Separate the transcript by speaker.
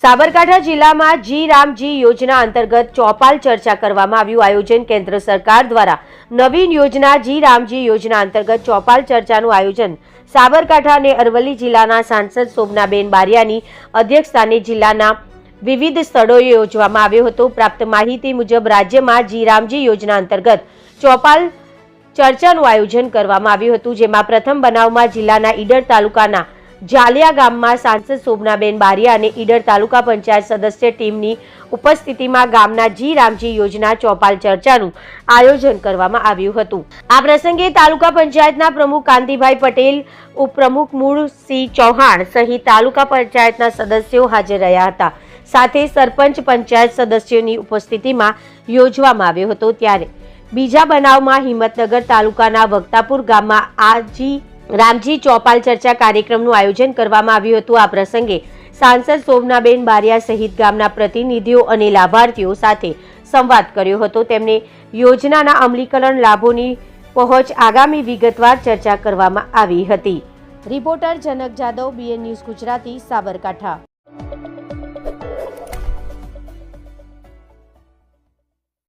Speaker 1: સાબરકાંઠા જિલ્લામાં જી રામજી યોજના અંતર્ગત ચોપાલ ચર્ચા કરવામાં આવ્યું આયોજન કેન્દ્ર સરકાર દ્વારા નવીન યોજના જી રામજી યોજના અંતર્ગત ચોપાલ ચર્ચાનું આયોજન સાબરકાંઠા અને અરવલ્લી જિલ્લાના સાંસદ શોભનાબેન બારિયાની અધ્યક્ષસ્થાને જિલ્લાના વિવિધ સ્થળોએ યોજવામાં આવ્યો હતો। પ્રાપ્ત માહિતી મુજબ રાજ્યમાં જી રામજી યોજના અંતર્ગત ચોપાલ ચર્ચાનું આયોજન કરવામાં આવ્યું હતું, જેમાં પ્રથમ બનાવમાં જિલ્લાના ઈડર તાલુકાના જાલિયા ગામમાં સાંસદ શોભનાબેન બારિયા અને ઈડર તાલુકા પંચાયત સદસ્ય ટીમની ઉપસ્થિતિમાં ગામના જી રામજી યોજના ચોપાલ ચર્ચાનું આયોજન કરવામાં આવ્યું હતું। આ પ્રસંગે તાલુકા પંચાયતના પ્રમુખ કાંતિભાઈ પટેલ, ઉપપ્રમુખ મૂળસિંહ ચૌહાણ સહિત તાલુકા પંચાયતના સદસ્યો હાજર રહ્યા હતા। સાથે સરપંચ પંચાયત સદસ્યોની ઉપસ્થિતિમાં યોજવામાં આવ્યો હતો। ત્યારે બીજા બનાવમાં હિંમતનગર તાલુકાના વક્તાપુર ગામમાં આજી રામજી ચોપાલ ચર્ચા કાર્યક્રમનું આયોજન કરવામાં આવ્યું હતું। આ પ્રસંગે સાંસદ શોભનાબેન બારિયા સહિત ગામના પ્રતિનિધિઓ અને લાભાર્થીઓ સાથે સંવાદ કર્યો હતો। તેમને યોજનાના અમલીકરણ લાભોની પહોંચ આગામી વિગતવાર ચર્ચા કરવામાં આવી હતી। રિપોર્ટર જનક જાદવ, BN ન્યૂઝ ગુજરાતી, સાબરકાંઠા।